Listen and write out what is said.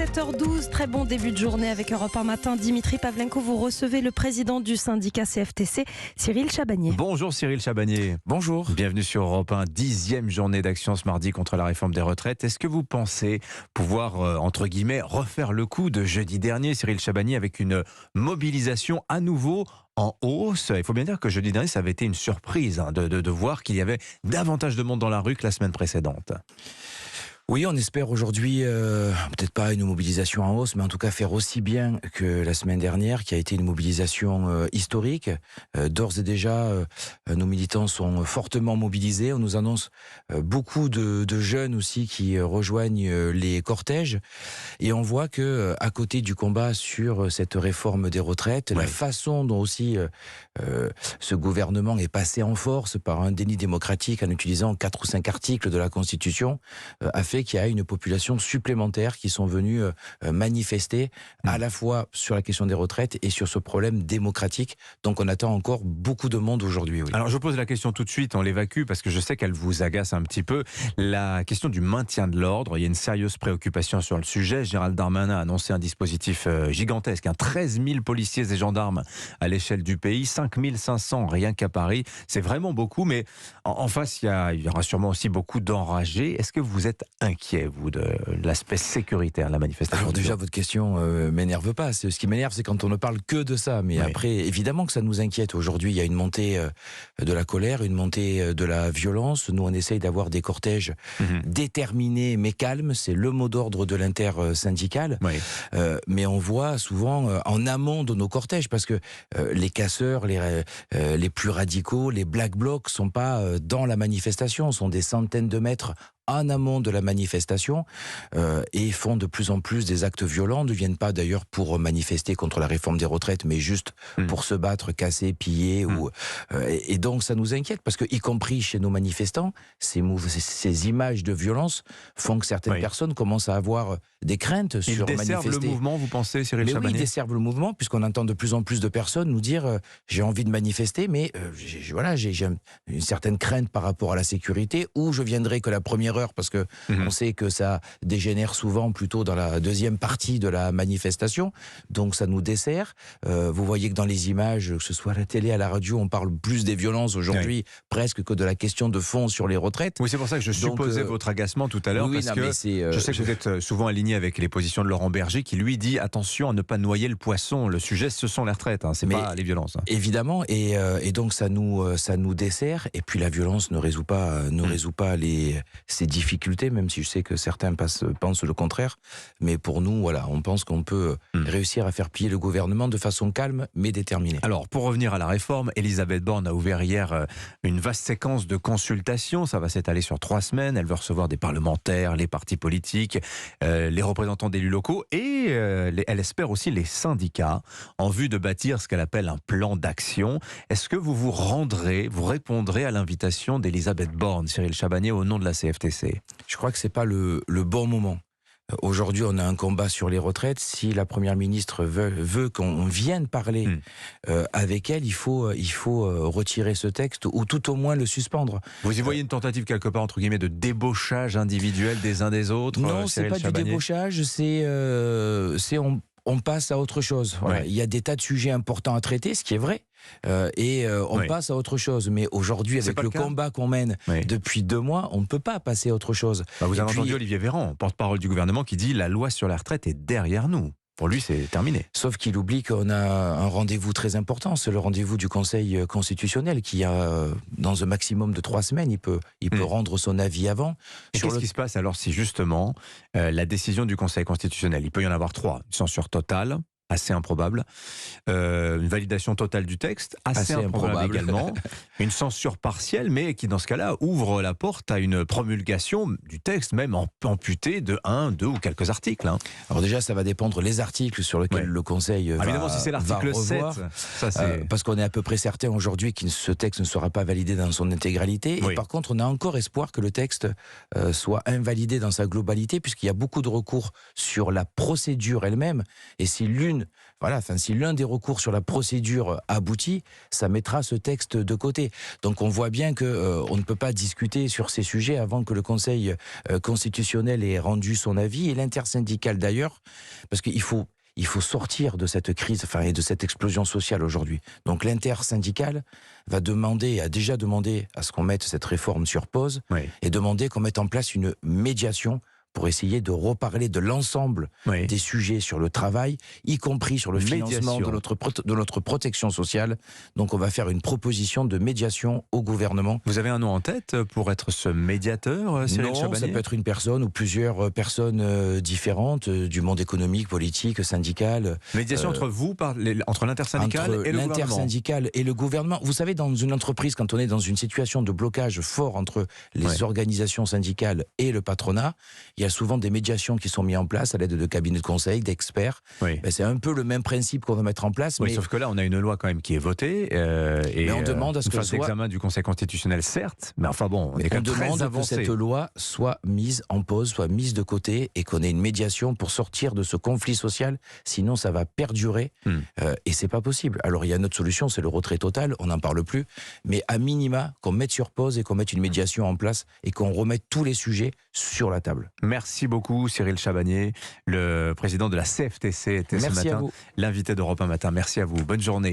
7h12, très bon début de journée avec Europe 1 Matin. Dimitri Pavlenko, vous recevez le président du syndicat CFTC, Cyril Chabagnier. Bonjour Cyril Chabagnier. Bonjour. Bienvenue sur Europe 1, 10e journée d'action ce mardi contre la réforme des retraites. Est-ce que vous pensez pouvoir, entre guillemets, refaire le coup de jeudi dernier, Cyril Chabagnier, avec une mobilisation à nouveau en hausse? Il faut bien dire que jeudi dernier, ça avait été une surprise de voir qu'il y avait davantage de monde dans la rue que la semaine précédente. Oui, on espère aujourd'hui, peut-être pas une mobilisation en hausse, mais en tout cas faire aussi bien que la semaine dernière, qui a été une mobilisation historique. D'ores et déjà, nos militants sont fortement mobilisés. On nous annonce beaucoup de jeunes aussi qui rejoignent les cortèges. Et on voit que, à côté du combat sur cette réforme des retraites, la façon dont aussi ce gouvernement est passé en force par un déni démocratique en utilisant 4 ou 5 articles de la Constitution, a fait qu'il y a une population supplémentaire qui sont venus manifester à la fois sur la question des retraites et sur ce problème démocratique. Donc on attend encore beaucoup de monde aujourd'hui. Oui. Alors je pose la question tout de suite, on l'évacue parce que je sais qu'elle vous agace un petit peu. La question du maintien de l'ordre, il y a une sérieuse préoccupation sur le sujet. Gérald Darmanin a annoncé un dispositif gigantesque, 13 000 policiers et gendarmes à l'échelle du pays, 5 500 rien qu'à Paris. C'est vraiment beaucoup, mais en face, il y aura sûrement aussi beaucoup d'enragés. Est-ce que vous êtes inquiet, vous, de l'aspect sécuritaire de la manifestation? Alors déjà, votre question m'énerve pas. Ce qui m'énerve, c'est quand on ne parle que de ça. Mais après, évidemment que ça nous inquiète. Aujourd'hui, il y a une montée de la colère, une montée de la violence. Nous, on essaye d'avoir des cortèges déterminés mais calmes. C'est le mot d'ordre de l'intersyndicale. Mais on voit souvent en amont de nos cortèges, parce que les casseurs, les plus radicaux, les black blocs sont pas dans la manifestation, sont des centaines de mètres en amont de la manifestation et font de plus en plus des actes violents. Ne viennent pas d'ailleurs pour manifester contre la réforme des retraites, mais juste pour se battre, casser, piller. Et donc ça nous inquiète, parce que y compris chez nos manifestants, ces images de violence font que certaines personnes commencent à avoir des craintes sur manifester. Ils desservent le mouvement, vous pensez, Cyril Chabagnier? Oui, ils desservent le mouvement, puisqu'on entend de plus en plus de personnes nous dire j'ai envie de manifester, mais j'ai une certaine crainte par rapport à la sécurité, ou je viendrai que la première heure, parce que on sait que ça dégénère souvent plutôt dans la deuxième partie de la manifestation, donc ça nous dessert. Vous voyez que dans les images, que ce soit à la télé, à la radio, on parle plus des violences aujourd'hui, presque que de la question de fond sur les retraites. Oui, c'est pour ça que je supposais votre agacement tout à l'heure, parce que je sais que vous êtes souvent aligné avec les positions de Laurent Berger, qui lui dit attention à ne pas noyer le poisson. Le sujet, ce sont les retraites, c'est pas les violences. Évidemment, et donc ça nous dessert. Et puis la violence ne résout pas ces difficultés, même si je sais que certains pensent le contraire. Mais pour nous, voilà, on pense qu'on peut réussir à faire plier le gouvernement de façon calme mais déterminée. Alors, pour revenir à la réforme, Elisabeth Borne a ouvert hier une vaste séquence de consultations. Ça va s'étaler sur 3 semaines. Elle veut recevoir des parlementaires, les partis politiques, les représentants d'élus locaux et elle espère aussi les syndicats en vue de bâtir ce qu'elle appelle un plan d'action. Est-ce que vous répondrez à l'invitation d'Elisabeth Borne, Cyril Chabagnier, au nom de la CFTC? Je crois que c'est pas le bon moment. Aujourd'hui, on a un combat sur les retraites. Si la Première ministre veut qu'on vienne parler avec elle, il faut retirer ce texte, ou tout au moins le suspendre. Vous y voyez une tentative quelque part, entre guillemets, de débauchage individuel des uns des autres? Non, c'est pas du débauchage, on passe à autre chose. Voilà. Il y a des tas de sujets importants à traiter, ce qui est vrai. On passe à autre chose. Mais aujourd'hui, avec le combat qu'on mène depuis 2 mois, on ne peut pas passer à autre chose. Vous avez entendu Olivier Véran, porte-parole du gouvernement, qui dit la loi sur la retraite est derrière nous. Pour lui, c'est terminé. Sauf qu'il oublie qu'on a un rendez-vous très important. C'est le rendez-vous du Conseil constitutionnel qui a, dans un maximum de 3 semaines, il peut rendre son avis avant. Qu'est-ce qui se passe alors si justement la décision du Conseil constitutionnel, il peut y en avoir 3, une censure totale, assez improbable, une validation totale du texte, assez improbable également, une censure partielle, mais qui dans ce cas-là ouvre la porte à une promulgation du texte, même amputée de 1, 2 ou quelques articles. Alors déjà, ça va dépendre les articles sur lesquels le Conseil va évidemment, si c'est l'article 7, parce qu'on est à peu près certain aujourd'hui que ce texte ne sera pas validé dans son intégralité. Et par contre, on a encore espoir que le texte soit invalidé dans sa globalité, puisqu'il y a beaucoup de recours sur la procédure elle-même. Et si l'une si l'un des recours sur la procédure aboutit, ça mettra ce texte de côté. Donc on voit bien que on ne peut pas discuter sur ces sujets avant que le Conseil constitutionnel ait rendu son avis, et l'intersyndicale d'ailleurs, parce qu'il faut sortir de cette crise, et de cette explosion sociale aujourd'hui. Donc l'intersyndicale a déjà demandé à ce qu'on mette cette réforme sur pause, et demander qu'on mette en place une médiation pour essayer de reparler de l'ensemble des sujets sur le travail, y compris sur le financement de notre protection sociale. Donc on va faire une proposition de médiation au gouvernement. Vous avez un nom en tête pour être ce médiateur, Cyril Chabagnier ? Non, ça peut être une personne ou plusieurs personnes différentes du monde économique, politique, syndical. Médiation entre vous, entre l'intersyndicale et le gouvernement. L'intersyndicale et le gouvernement. Vous savez, dans une entreprise, quand on est dans une situation de blocage fort entre les organisations syndicales et le patronat, il y a souvent des médiations qui sont mises en place à l'aide de cabinets de conseil, d'experts. C'est un peu le même principe qu'on va mettre en place. Mais sauf que là, on a une loi quand même qui est votée. Mais on demande à ce que soit examen du Conseil constitutionnel, certes. Mais enfin bon, on est quand même très avancé. Que cette loi soit mise en pause, soit mise de côté, et qu'on ait une médiation pour sortir de ce conflit social. Sinon, ça va perdurer. Et c'est pas possible. Alors, il y a une autre solution, c'est le retrait total. On n'en parle plus. Mais à minima, qu'on mette sur pause et qu'on mette une médiation en place et qu'on remette tous les sujets sur la table. Merci beaucoup Cyril Chabagnier, le président de la CFTC était ce matin l'invité d'Europe 1 Matin. Merci à vous, bonne journée.